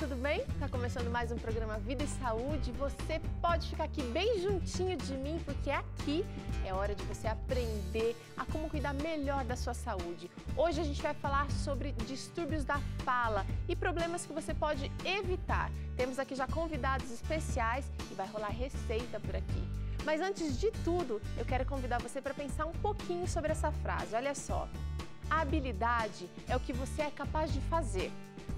tudo bem? Tá começando mais um programa Vida e Saúde. Você pode ficar aqui bem juntinho de mim, porque aqui é hora de você aprender a como cuidar melhor da sua saúde. Hoje a gente vai falar sobre distúrbios da fala e problemas que você pode evitar. Temos aqui já convidados especiais e vai rolar receita por aqui. Mas antes de tudo, eu quero convidar você para pensar um pouquinho sobre essa frase. Olha só, a habilidade é o que você é capaz de fazer.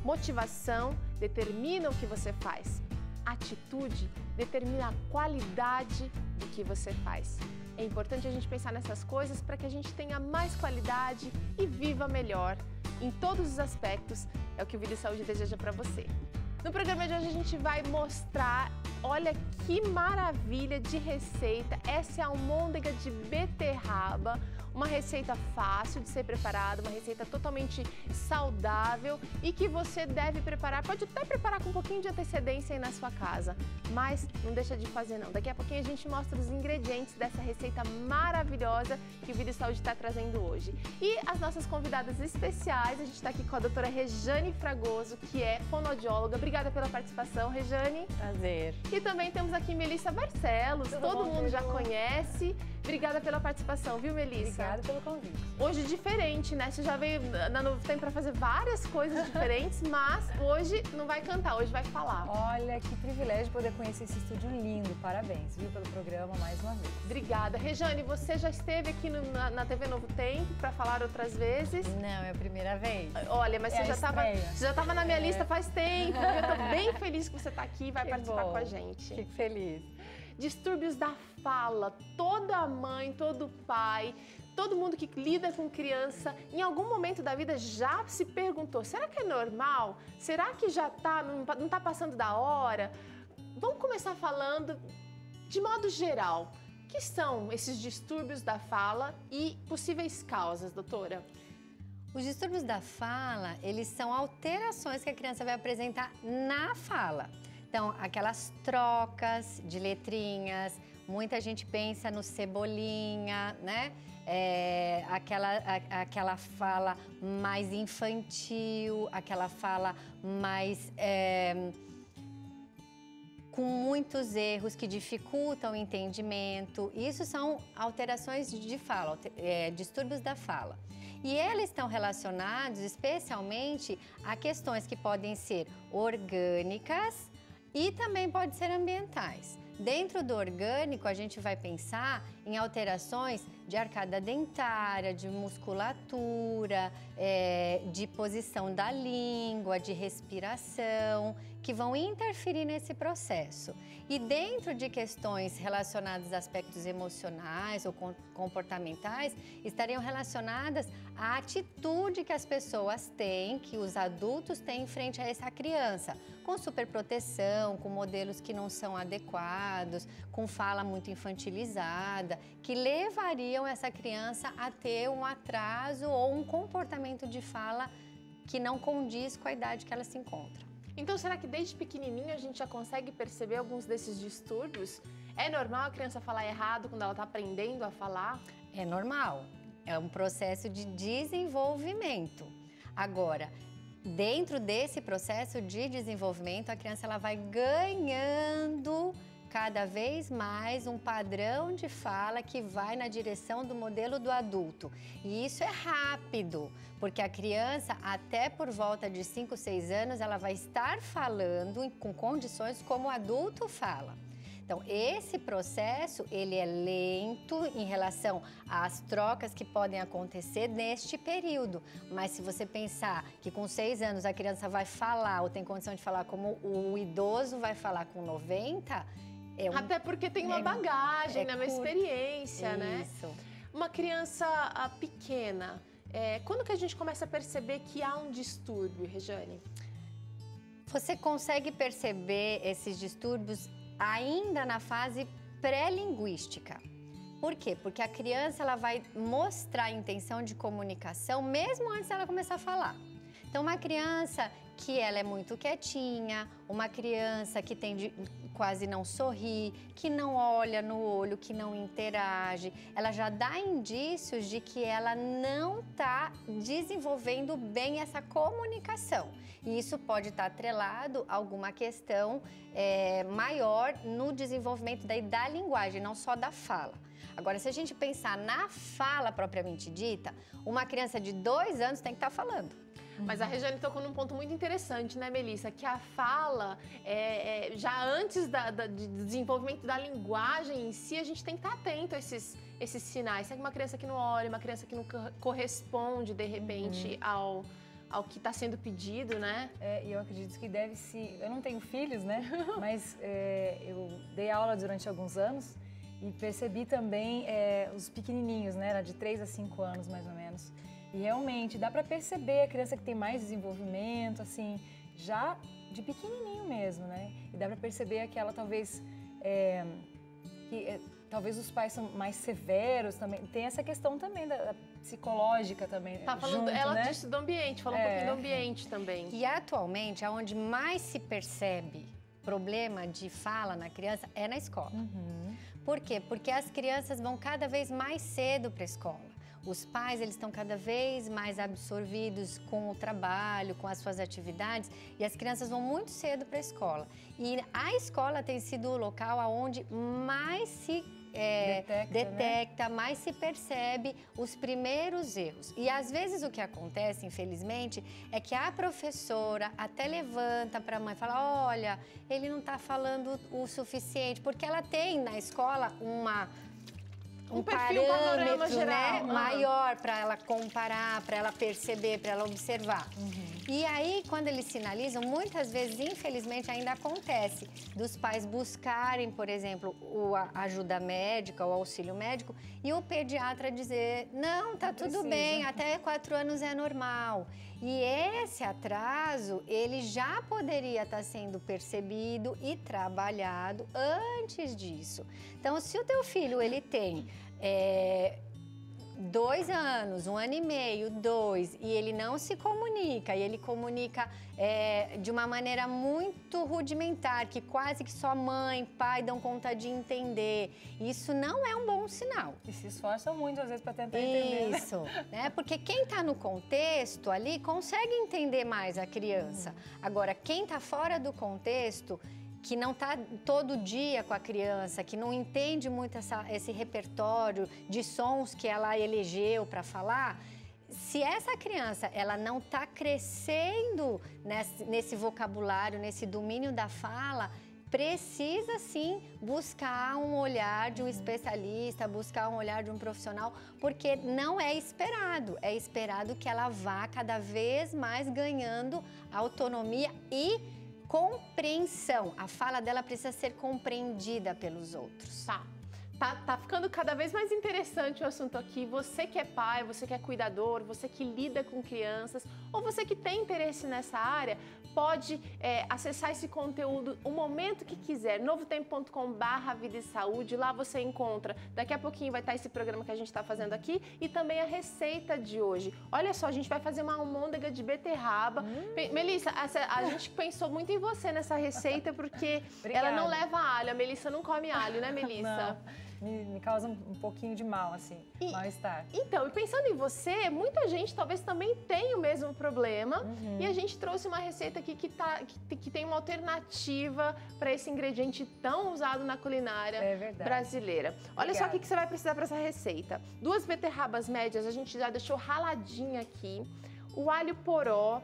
Motivação determina o que você faz. Atitude determina a qualidade do que você faz. É importante a gente pensar nessas coisas para que a gente tenha mais qualidade e viva melhor. Em todos os aspectos, é o que o Vida e Saúde deseja para você. No programa de hoje a gente vai mostrar, olha que maravilha de receita. Essa é a almôndega de beterraba. Uma receita fácil de ser preparada, uma receita totalmente saudável e que você deve preparar, pode até preparar com um pouquinho de antecedência aí na sua casa, mas não deixa de fazer não. Daqui a pouquinho a gente mostra os ingredientes dessa receita maravilhosa que o Vida e Saúde está trazendo hoje. E as nossas convidadas especiais, a gente está aqui com a doutora Rejane Fragoso, que é fonoaudióloga. Obrigada pela participação, Rejane. Prazer. E também temos aqui Melissa Barcelos, todo mundo já conhece. Obrigada pela participação, viu, Melissa? Obrigada pelo convite. Hoje diferente, né? Você já veio na Novo Tempo para fazer várias coisas diferentes, mas hoje não vai cantar, hoje vai falar. Olha, que privilégio poder conhecer esse estúdio lindo. Parabéns, viu, pelo programa mais uma vez. Obrigada. Rejane, você já esteve aqui na TV Novo Tempo para falar outras vezes? Não, é a primeira vez. Olha, mas você já estava na minha lista faz tempo. Eu tô bem feliz que você está aqui e vai participar com a gente. Fico feliz. Distúrbios da fala. Toda mãe, todo pai, todo mundo que lida com criança, em algum momento da vida já se perguntou, será que é normal? Será que já não tá passando da hora? Vamos começar falando de modo geral. O que são esses distúrbios da fala e possíveis causas, doutora? Os distúrbios da fala, eles são alterações que a criança vai apresentar na fala. Então, aquelas trocas de letrinhas, muita gente pensa no cebolinha, né? Aquela fala mais infantil, aquela fala mais com muitos erros que dificultam o entendimento. Isso são alterações de fala, distúrbios da fala. E eles estão relacionados especialmente a questões que podem ser orgânicas e também podem ser ambientais. Dentro do orgânico, a gente vai pensar em alterações de arcada dentária, de musculatura, de posição da língua, de respiração, que vão interferir nesse processo. E dentro de questões relacionadas a aspectos emocionais ou comportamentais, estariam relacionadas à atitude que as pessoas têm, que os adultos têm em frente a essa criança, com superproteção, com modelos que não são adequados, com fala muito infantilizada, que levariam essa criança a ter um atraso ou um comportamento de fala que não condiz com a idade que ela se encontra. Então, será que desde pequenininho a gente já consegue perceber alguns desses distúrbios? É normal a criança falar errado quando ela está aprendendo a falar? É normal. É um processo de desenvolvimento. Agora, dentro desse processo de desenvolvimento, a criança ela vai ganhando cada vez mais um padrão de fala que vai na direção do modelo do adulto. E isso é rápido, porque a criança, até por volta de 5, 6 anos, ela vai estar falando com condições como o adulto fala. Então, esse processo, ele é lento em relação às trocas que podem acontecer neste período. Mas se você pensar que com 6 anos a criança vai falar ou tem condição de falar como o idoso vai falar com 90... Até porque tem uma bagagem, né? Uma experiência, né? Isso. Uma criança pequena, quando que a gente começa a perceber que há um distúrbio, Rejane? Você consegue perceber esses distúrbios ainda na fase pré-linguística. Por quê? Porque a criança ela vai mostrar a intenção de comunicação mesmo antes dela começar a falar. Então, uma criança que ela é muito quietinha, uma criança que tem quase não sorri, que não olha no olho, que não interage, ela já dá indícios de que ela não está desenvolvendo bem essa comunicação. E isso pode estar atrelado a alguma questão maior no desenvolvimento da linguagem, não só da fala. Agora, se a gente pensar na fala propriamente dita, uma criança de 2 anos tem que estar falando. Mas a Regiane tocou num ponto muito interessante, né, Melissa? Que a fala, já antes de desenvolvimento da linguagem em si, a gente tem que estar atento a esses sinais. Se é uma criança que não olha, uma criança que não corresponde, de repente, ao que está sendo pedido, né? E eu acredito que deve-se... Eu não tenho filhos, né? Mas eu dei aula durante alguns anos e percebi também os pequenininhos, né? Era de 3 a 5 anos, mais ou menos. E realmente dá para perceber a criança que tem mais desenvolvimento, assim, já de pequenininho mesmo, né? E dá para perceber aquela talvez talvez os pais são mais severos também. Tem essa questão também da psicológica também. Tá falando, junto, ela né? disse do ambiente, falou um pouquinho do ambiente também. E atualmente, aonde mais se percebe problema de fala na criança é na escola. Por quê? Porque as crianças vão cada vez mais cedo para a escola. Os pais, eles estão cada vez mais absorvidos com o trabalho, com as suas atividades, e as crianças vão muito cedo para a escola. E a escola tem sido o local onde mais se detecta, né? Mais se percebe os primeiros erros. E às vezes o que acontece, infelizmente, é que a professora até levanta para a mãe e fala: olha, ele não está falando o suficiente, porque ela tem na escola um parâmetro, geral, né, maior para ela comparar, para ela perceber, para ela observar. E aí, quando eles sinalizam, muitas vezes, infelizmente, ainda acontece dos pais buscarem, por exemplo, a ajuda médica, o auxílio médico, e o pediatra dizer: não, tá tudo bem, até 4 anos é normal. E esse atraso, ele já poderia estar sendo percebido e trabalhado antes disso. Então, se o teu filho, ele tem 2 anos, 1 ano e meio, 2, e ele não se comunica, e ele comunica de uma maneira muito rudimentar, que quase que só mãe, pai dão conta de entender, isso não é um bom sinal. E se esforçam muito, às vezes, para tentar entender. Isso, né? Porque quem está no contexto ali consegue entender mais a criança. Agora, quem está fora do contexto, que não está todo dia com a criança, que não entende muito esse repertório de sons que ela elegeu para falar, se essa criança ela não está crescendo nesse vocabulário, nesse domínio da fala, precisa sim buscar um olhar de um especialista, buscar um olhar de um profissional, porque não é esperado que ela vá cada vez mais ganhando autonomia e compreensão. A fala dela precisa ser compreendida pelos outros. Tá ficando cada vez mais interessante o assunto aqui. Você que é pai, você que é cuidador, você que lida com crianças, ou você que tem interesse nessa área, pode acessar esse conteúdo o momento que quiser, novotempo.com/vida e saúde. Lá você encontra, daqui a pouquinho vai estar esse programa que a gente está fazendo aqui e também a receita de hoje. Olha só, a gente vai fazer uma almôndega de beterraba. Melissa, a gente pensou muito em você nessa receita porque ela não leva alho. A Melissa não come alho, né, Melissa? Não. Me causa um pouquinho de mal-estar. Então, e pensando em você, muita gente talvez também tenha o mesmo problema. E a gente trouxe uma receita aqui que tem uma alternativa para esse ingrediente tão usado na culinária brasileira. Olha só o que você vai precisar para essa receita. 2 beterrabas médias, a gente já deixou raladinha aqui. O alho poró,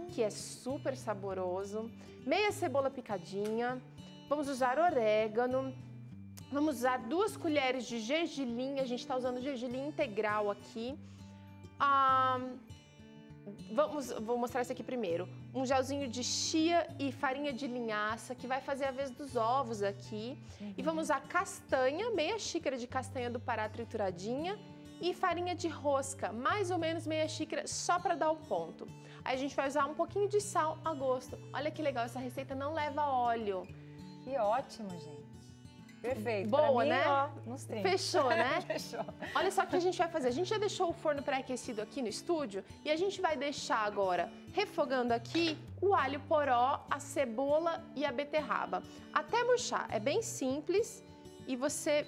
que é super saboroso. Meia cebola picadinha. Vamos usar orégano. Vamos usar 2 colheres de gergelim, a gente está usando gergelim integral aqui. Vou mostrar esse aqui primeiro. Um gelzinho de chia e farinha de linhaça, que vai fazer a vez dos ovos aqui. E vamos usar castanha, meia xícara de castanha do Pará trituradinha. E farinha de rosca, mais ou menos meia xícara, só para dar o ponto. Aí a gente vai usar um pouquinho de sal a gosto. Olha que legal, essa receita não leva óleo. Que ótimo, gente. Perfeito. Boa, pra mim, né? Ó, nos 30. Fechou, né? Fechou. Olha só o que a gente vai fazer. A gente já deixou o forno pré-aquecido aqui no estúdio e a gente vai deixar agora refogando aqui o alho poró, a cebola e a beterraba. Até murchar. É bem simples e você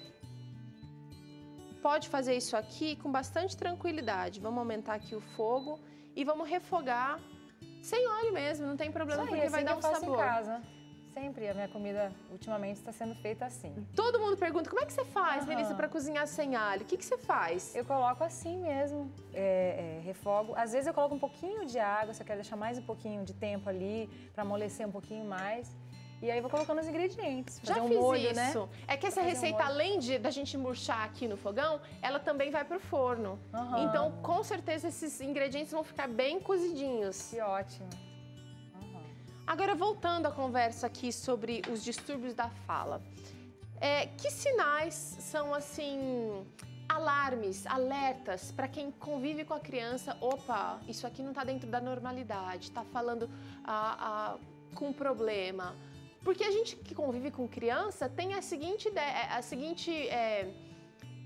pode fazer isso aqui com bastante tranquilidade. Vamos aumentar aqui o fogo e vamos refogar sem óleo mesmo, não tem problema, porque vai dar um sabor. Em casa. Sempre a minha comida, ultimamente, está sendo feita assim. Todo mundo pergunta, como é que você faz, Melissa, para cozinhar sem alho? O que você faz? Eu coloco assim mesmo, refogo. Às vezes eu coloco um pouquinho de água, se eu quero deixar mais um pouquinho de tempo ali, para amolecer um pouquinho mais. E aí vou colocando os ingredientes, fazer Já um fiz molho, isso. né? É que essa receita, além da gente murchar aqui no fogão, ela também vai pro forno. Uhum. Então, com certeza, esses ingredientes vão ficar bem cozidinhos. Que ótimo. Agora, voltando à conversa aqui sobre os distúrbios da fala. Que sinais são, assim, alarmes, alertas para quem convive com a criança? Opa, isso aqui não está dentro da normalidade, está falando com problema. Porque a gente que convive com criança tem a seguinte ideia,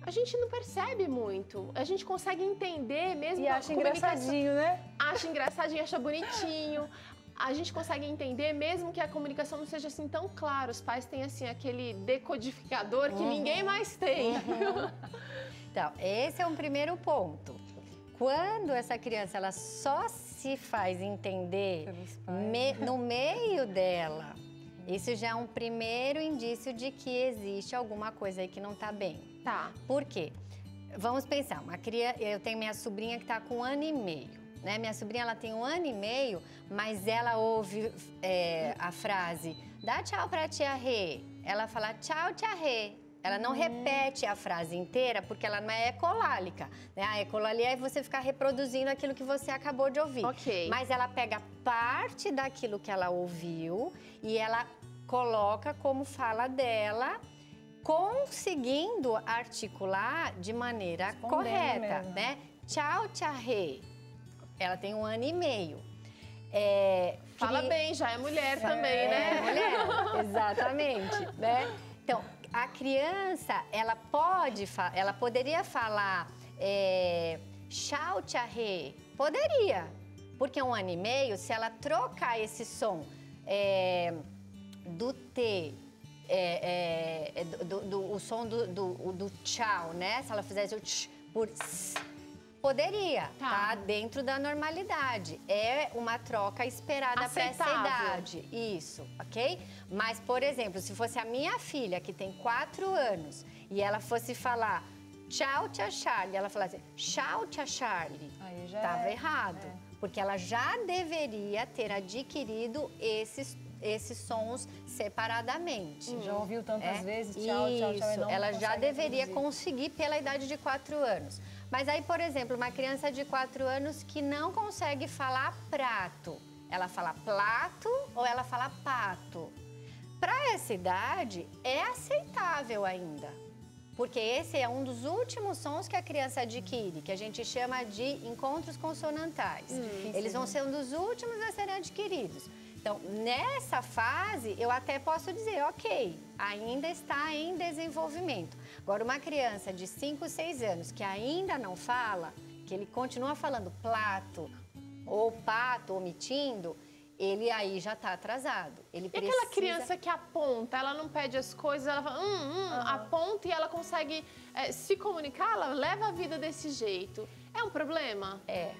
a gente não percebe muito, a gente consegue entender mesmo. E acha engraçadinho, né? Acha engraçadinho, acha bonitinho. A gente consegue entender mesmo que a comunicação não seja assim tão clara. Os pais têm assim aquele decodificador que ninguém mais tem. Então, esse é um primeiro ponto. Quando essa criança ela só se faz entender no meio dela, isso já é um primeiro indício de que existe alguma coisa aí que não está bem. Tá. Por quê? Vamos pensar, eu tenho minha sobrinha que está com 1 ano e meio. Né? Minha sobrinha ela tem 1 ano e meio, mas ela ouve a frase, dá tchau pra tia Rê. Ela fala tchau, tia Rê. Ela não repete a frase inteira porque ela não é ecolálica. Né? A ecolalia é você ficar reproduzindo aquilo que você acabou de ouvir. Ok. Mas ela pega parte daquilo que ela ouviu e ela coloca como fala dela, conseguindo articular de maneira correta, mesmo. né? Tchau, tia Rê. Ela tem 1 ano e meio. Fala bem, já é mulher também, né? É mulher, exatamente, né? Então, a criança, ela poderia falar tchau, tia Rê. Poderia, porque 1 ano e meio, se ela trocar esse som do T, o som do tchau, né? Se ela fizesse o tch por s, poderia, tá dentro da normalidade. É uma troca esperada para essa idade. Isso, ok? Mas, por exemplo, se fosse a minha filha, que tem 4 anos, e ela fosse falar tchau, tia Charlie, ela falasse tchau, tia Charlie, aí já estava errado. Porque ela já deveria ter adquirido esses sons separadamente. Já ouviu tantas vezes, tchau, tchau, tchau, e não ela já deveria reproduzir. conseguir pela idade de 4 anos. Mas aí, por exemplo, uma criança de 4 anos que não consegue falar prato, ela fala plato ou ela fala pato? Para essa idade, é aceitável ainda. Porque esse é um dos últimos sons que a criança adquire, que a gente chama de encontros consonantais. Eles vão ser um dos últimos a serem adquiridos. Então, nessa fase, eu até posso dizer, ok, ainda está em desenvolvimento. Agora, uma criança de 5, 6 anos que ainda não fala, que ele continua falando plato ou pato, omitindo, ele aí já está atrasado. Ele precisa... E aquela criança que aponta, ela não pede as coisas, ela fala, aponta e ela consegue se comunicar, ela leva a vida desse jeito. É um problema? É,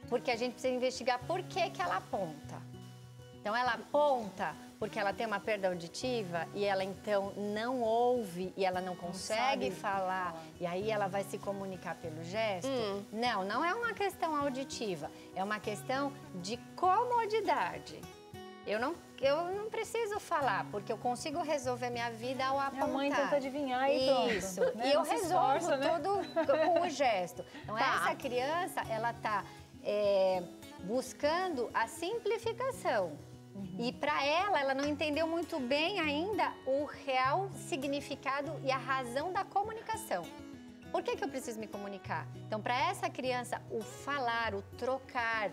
porque a gente precisa investigar por que ela aponta. Então, ela aponta porque ela tem uma perda auditiva e ela, então, não ouve e ela não consegue falar. E aí, ela vai se comunicar pelo gesto? Não é uma questão auditiva. É uma questão de comodidade. Eu não preciso falar, porque eu consigo resolver minha vida ao apontar. Minha mãe tenta adivinhar e pronto. Isso. Né? E eu não se resolvo esforça, né? tudo com o gesto. Então, essa criança, ela está buscando a simplificação. E para ela não entendeu muito bem ainda o real significado e a razão da comunicação. Por que eu preciso me comunicar? Então, para essa criança, o falar, o trocar,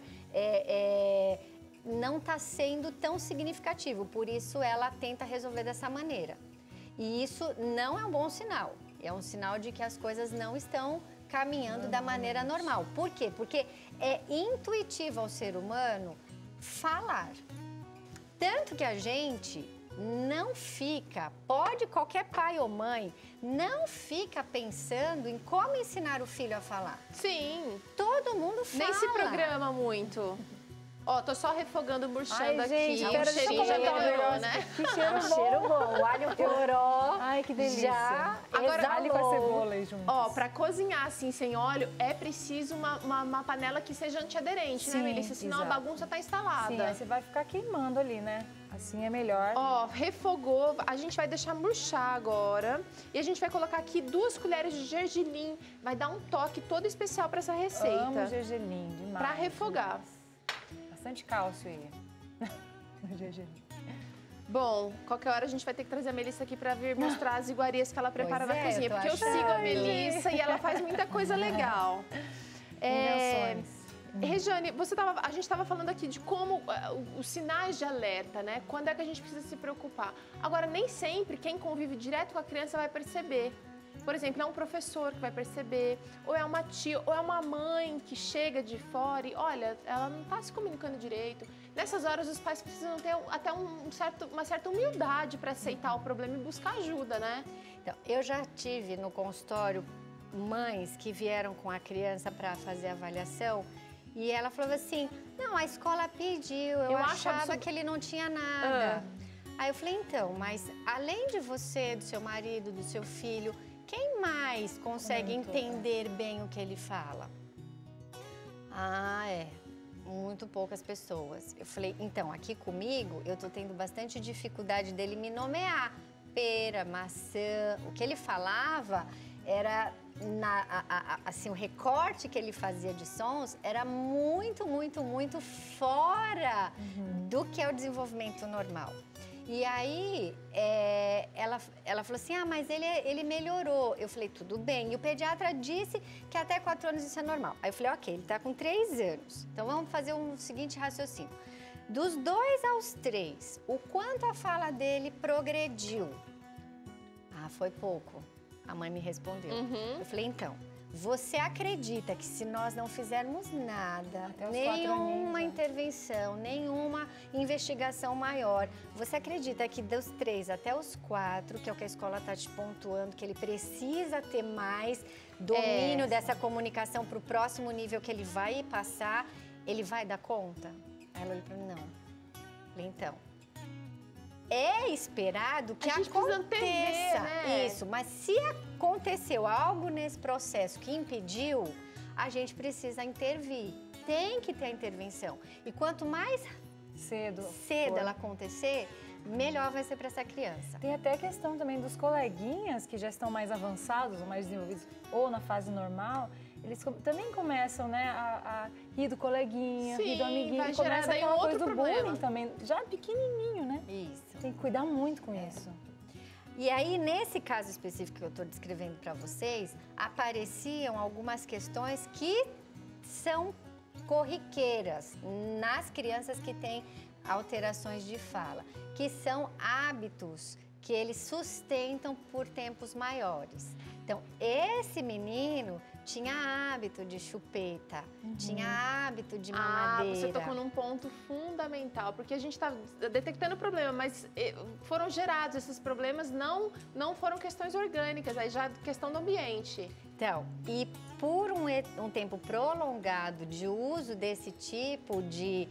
não está sendo tão significativo. Por isso, ela tenta resolver dessa maneira. E isso não é um bom sinal. É um sinal de que as coisas não estão caminhando da maneira normal. Por quê? Porque é intuitivo ao ser humano falar. Tanto que a gente não fica, pode qualquer pai ou mãe, não fica pensando em como ensinar o filho a falar. Sim. Todo mundo fala. Nem se programa muito. Ó, tô só refogando, murchando aqui. Gente, O quero cheirinho já melhorou, né? Que cheiro bom. Cheiro bom. O alho poró. Ai, que delícia. Já Agora, alho com a cebola aí juntos. Ó, pra cozinhar assim sem óleo, é preciso uma panela que seja antiaderente, né, Sim, Melissa? Senão exato. a bagunça tá instalada. Sim, aí você vai ficar queimando ali, né? Assim é melhor. Ó, refogou, a gente vai deixar murchar agora. E a gente vai colocar aqui 2 colheres de gergelim. Vai dar um toque todo especial pra essa receita. Amo gergelim demais. Pra refogar. Demais. Bastante cálcio aí no gergelim. Bom, qualquer hora a gente vai ter que trazer a Melissa aqui pra vir mostrar as iguarias que ela prepara Pois na é, cozinha. eu tô Porque eu achando. sigo a Melissa e ela faz muita coisa legal. Invenções. Rejane, a gente estava falando aqui de como os sinais de alerta, né? Quando é que a gente precisa se preocupar. Agora, nem sempre quem convive direto com a criança vai perceber. Por exemplo, é um professor que vai perceber, ou é uma tia, ou é uma mãe que chega de fora e, olha, ela não está se comunicando direito. Nessas horas, os pais precisam ter até uma certa humildade para aceitar o problema e buscar ajuda, né? Então, eu já tive no consultório mães que vieram com a criança para fazer a avaliação e ela falou assim, não, a escola pediu, eu achava que ele não tinha nada. Aí eu falei, então, mas além de você, do seu marido, do seu filho, quem mais consegue entender bem o que ele fala? Ah, muito poucas pessoas. Eu falei, então, aqui comigo, eu tô tendo bastante dificuldade dele me nomear. Pera, maçã, o que ele falava era, assim, o recorte que ele fazia de sons era muito, muito, muito fora do que é o desenvolvimento normal. E aí, ela falou assim, mas ele melhorou. Eu falei, tudo bem. E o pediatra disse que até 4 anos isso é normal. Aí eu falei, ok, ele tá com 3 anos. Então, vamos fazer um seguinte raciocínio. Dos 2 aos 3, o quanto a fala dele progrediu? Foi pouco. A mãe me respondeu. Eu falei, então, você acredita que se nós não fizermos nada, nenhuma intervenção, nenhuma investigação maior, você acredita que dos 3 até os 4, que é o que a escola está te pontuando, que ele precisa ter mais domínio dessa comunicação para o próximo nível que ele vai passar, ele vai dar conta? Aí ela olhou para mim, não. Eu falei, então, é esperado que aconteça né? isso, mas se aconteceu algo nesse processo que impediu, a gente precisa intervir. Tem que ter a intervenção. E quanto mais cedo ela acontecer, melhor vai ser para essa criança. Tem até a questão também dos coleguinhas que já estão mais avançados ou mais desenvolvidos, ou na fase normal, eles também começam, né, a rir do coleguinha, rir do amiguinho, vai começa gerar aquela coisa do problema. bullying também, já pequenininho, né? Isso. Tem que cuidar muito com isso. E aí, nesse caso específico que eu estou descrevendo para vocês, apareciam algumas questões que são corriqueiras nas crianças que têm alterações de fala, que são hábitos que eles sustentam por tempos maiores. Então, esse menino tinha hábito de chupeta, tinha hábito de mamadeira. Você tocou num ponto fundamental, porque a gente está detectando o problema, mas foram gerados esses problemas, não foram questões orgânicas, aí já questão do ambiente. Então, e por um tempo prolongado de uso desse tipo de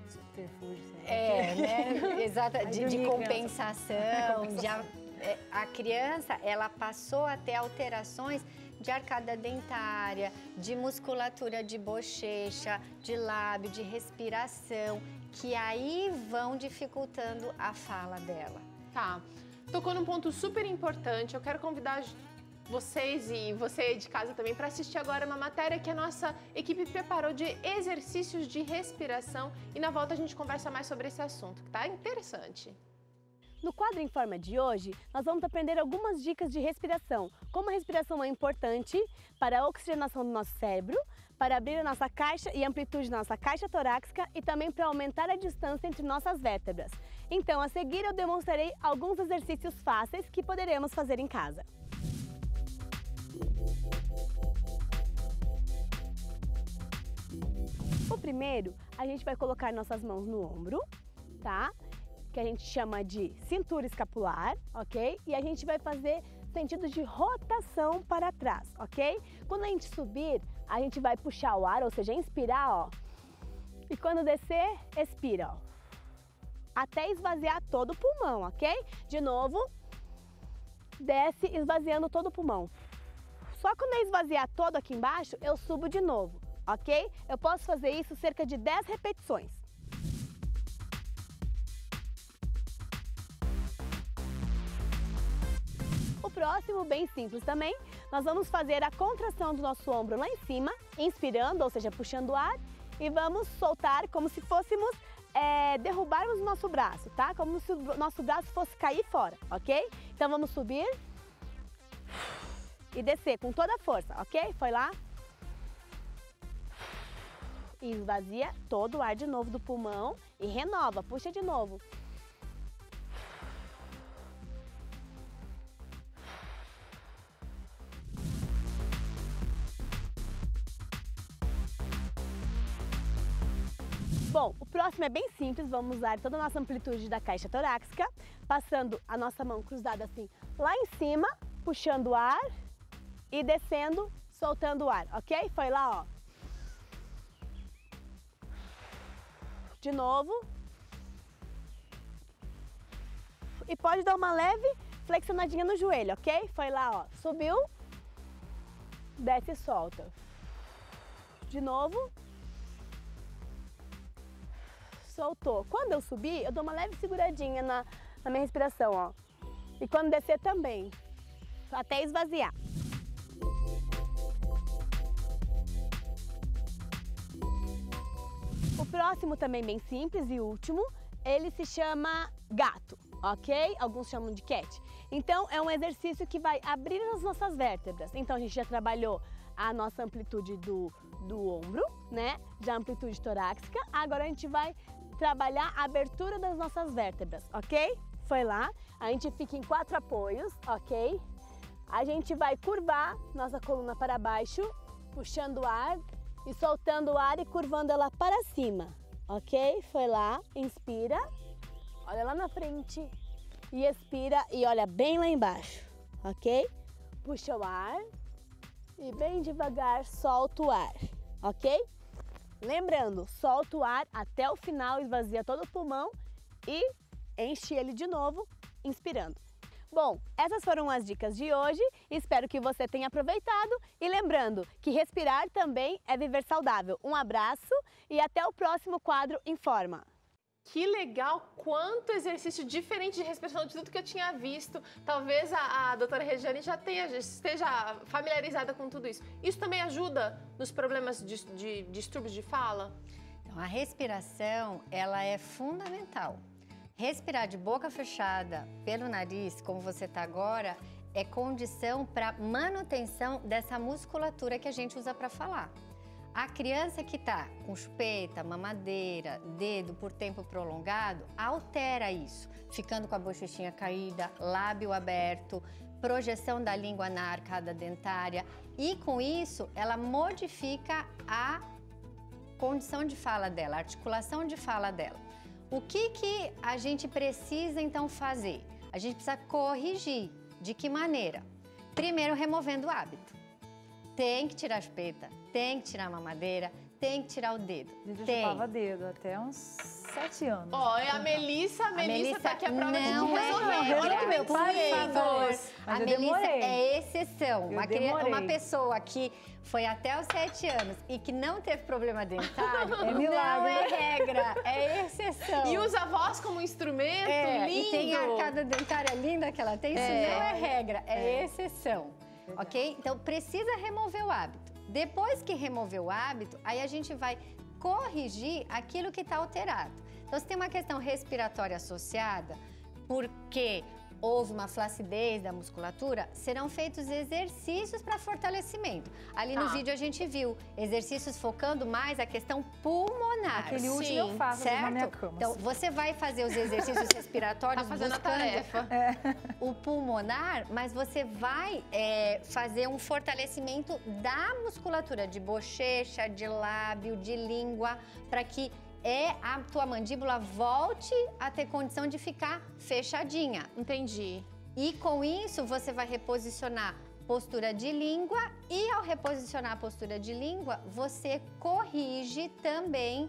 subterfúgio, né? Exata, de compensação, a criança, ela passou a ter alterações de arcada dentária, de musculatura de bochecha, de lábio, de respiração, que aí vão dificultando a fala dela. Tá, tocou num ponto super importante, eu quero convidar vocês e você de casa também para assistir agora uma matéria que a nossa equipe preparou de exercícios de respiração e na volta a gente conversa mais sobre esse assunto, que tá interessante. No quadro Informa de hoje, nós vamos aprender algumas dicas de respiração, como a respiração é importante para a oxigenação do nosso cérebro, para abrir a nossa caixa e a amplitude da nossa caixa torácica e também para aumentar a distância entre nossas vértebras. Então, a seguir eu demonstrarei alguns exercícios fáceis que poderemos fazer em casa. O primeiro, a gente vai colocar nossas mãos no ombro, tá? Que a gente chama de cintura escapular, ok? E a gente vai fazer sentido de rotação para trás, ok? Quando a gente subir, a gente vai puxar o ar, ou seja, inspirar, ó. E quando descer, expira, ó. Até esvaziar todo o pulmão, ok? De novo, desce esvaziando todo o pulmão. Só quando eu esvaziar todo aqui embaixo, eu subo de novo, ok? Eu posso fazer isso cerca de 10 repetições. O próximo, bem simples também, nós vamos fazer a contração do nosso ombro lá em cima, inspirando, ou seja, puxando o ar, e vamos soltar como se fôssemos derrubarmos o nosso braço, tá? Como se o nosso braço fosse cair fora, ok? Então vamos subir e descer com toda a força, ok? Foi lá. E esvazia todo o ar de novo do pulmão e renova, puxa de novo. Bom, o próximo é bem simples, vamos usar toda a nossa amplitude da caixa torácica, passando a nossa mão cruzada assim lá em cima, puxando o ar e descendo, soltando o ar, ok? Foi lá, ó. De novo. E pode dar uma leve flexionadinha no joelho, ok? Foi lá, ó. Subiu, desce e solta. De novo. Soltou. Quando eu subir, eu dou uma leve seguradinha na minha respiração, ó. E quando descer também, até esvaziar. O próximo também bem simples e último, ele se chama gato, ok? Alguns chamam de cat. Então, é um exercício que vai abrir as nossas vértebras. Então, a gente já trabalhou a nossa amplitude do ombro, né? Já a amplitude torácica. Agora a gente vai trabalhar a abertura das nossas vértebras, ok? Foi lá. A gente fica em 4 apoios, ok? A gente vai curvar nossa coluna para baixo, puxando o ar e soltando o ar e curvando ela para cima, ok? Foi lá. Inspira, olha lá na frente e expira e olha bem lá embaixo, ok? Puxa o ar e bem devagar solta o ar, ok? Lembrando, solta o ar até o final, esvazia todo o pulmão e enche ele de novo, inspirando. Bom, essas foram as dicas de hoje, espero que você tenha aproveitado e lembrando que respirar também é viver saudável. Um abraço e até o próximo quadro Informa. Que legal, quanto exercício diferente de respiração de tudo que eu tinha visto. Talvez a doutora Regiane já esteja familiarizada com tudo isso. Isso também ajuda nos problemas de distúrbios de fala? Então, a respiração, ela é fundamental. Respirar de boca fechada pelo nariz, como você está agora, é condição para manutenção dessa musculatura que a gente usa para falar. A criança que está com chupeta, mamadeira, dedo por tempo prolongado, altera isso, ficando com a bochechinha caída, lábio aberto, projeção da língua na arcada dentária e com isso ela modifica a condição de fala dela, a articulação de fala dela. O que a gente precisa então fazer? A gente precisa corrigir. De que maneira? Primeiro, removendo o hábito. Tem que tirar a chupeta, tem que tirar a mamadeira, tem que tirar o dedo. Eu chupava dedo até uns 7 anos. Ó, é a Melissa tá aqui a prova de que resolver. Olha que meu favor. A Melissa é exceção. Uma pessoa que foi até os 7 anos e que não teve problema dentário, é milagre. Não é regra, é exceção. E usa a voz como instrumento, lindo. E tem a arcada dentária linda que ela tem, isso não é regra, é exceção. Ok? Então, precisa remover o hábito. Depois que remover o hábito, aí a gente vai corrigir aquilo que está alterado. Então, se tem uma questão respiratória associada, porque houve uma flacidez da musculatura, serão feitos exercícios para fortalecimento. Ali no vídeo a gente viu exercícios focando mais a questão pulmonar. Aquele último eu faço na minha cama. Então, você vai fazer os exercícios respiratórios fazendo buscando a tarefa. o pulmonar, mas você vai fazer um fortalecimento da musculatura de bochecha, de lábio, de língua, para que a tua mandíbula volte a ter condição de ficar fechadinha. Entendi. E com isso, você vai reposicionar postura de língua e ao reposicionar a postura de língua, você corrige também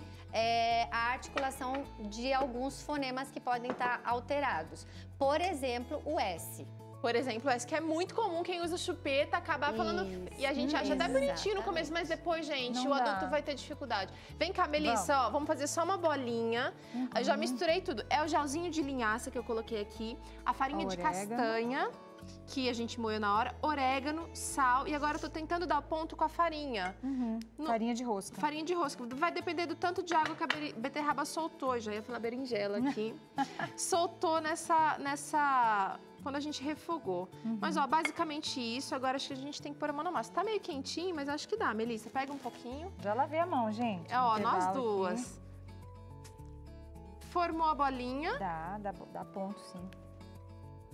a articulação de alguns fonemas que podem estar alterados. Por exemplo, o S. Por exemplo, essa que é muito comum, quem usa chupeta acabar falando... E a gente acha até bonitinho no começo, mas depois, gente, o adulto vai ter dificuldade. Vem cá, Melissa, ó, vamos fazer só uma bolinha. Eu já misturei tudo. É o gelzinho de linhaça que eu coloquei aqui, a farinha de castanha, que a gente moeu na hora, orégano, sal, e agora eu tô tentando dar o ponto com a farinha. Farinha de rosca. Farinha de rosca. Vai depender do tanto de água que a beterraba soltou. Já ia falar berinjela aqui. Soltou nessa... quando a gente refogou. Mas, ó, basicamente isso. Agora acho que a gente tem que pôr a mão na massa. Tá meio quentinho, mas acho que dá. Melissa, pega um pouquinho. Já lavei a mão, gente. Ó, nós duas. Aqui. Formou a bolinha. Dá ponto, sim.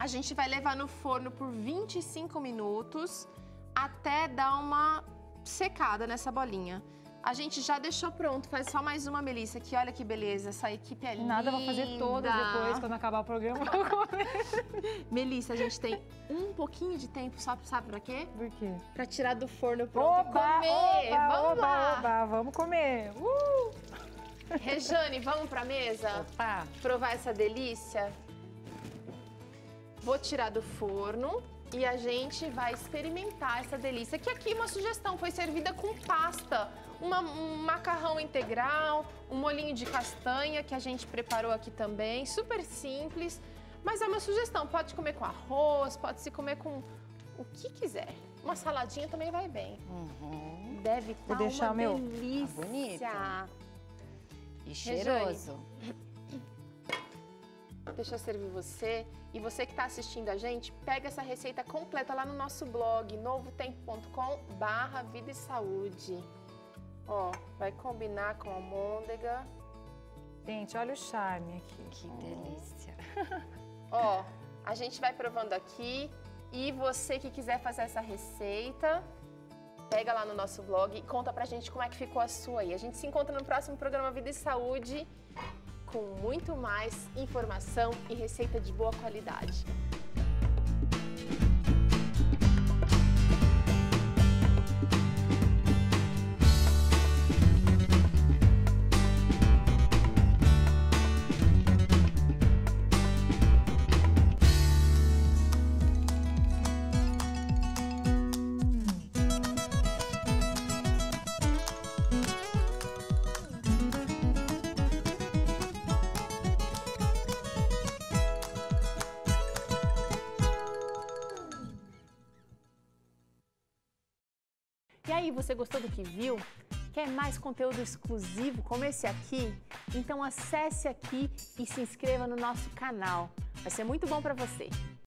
A gente vai levar no forno por 25 minutos até dar uma secada nessa bolinha. A gente já deixou pronto, faz só mais uma, Melissa, que olha que beleza, essa equipe é linda. Nada, vou fazer todas depois, quando acabar o programa. Melissa, a gente tem um pouquinho de tempo, sabe pra quê? Por quê? Pra tirar do forno pronto e comer. Vamos lá! Vamos comer! Rejane, vamos pra mesa? Opa. Provar essa delícia? Vou tirar do forno e a gente vai experimentar essa delícia. Que aqui uma sugestão, foi servida com pasta. Um macarrão integral, um molhinho de castanha que a gente preparou aqui também. Super simples, mas é uma sugestão. Pode comer com arroz, pode se comer com o que quiser. Uma saladinha também vai bem. Deve estar uma delícia. Tá bonito. E cheiroso. Deixa eu servir você. E você que está assistindo a gente, pega essa receita completa lá no nosso blog, novotempo.com/vida e saúde. Ó, vai combinar com a almôndega. Gente, olha o charme aqui. Que delícia. Ó, a gente vai provando aqui. E você que quiser fazer essa receita, pega lá no nosso blog e conta pra gente como é que ficou a sua aí. A gente se encontra no próximo programa Vida e Saúde, com muito mais informação e receita de boa qualidade. E aí, você gostou do que viu? Quer mais conteúdo exclusivo como esse aqui? Então acesse aqui e se inscreva no nosso canal. Vai ser muito bom para você.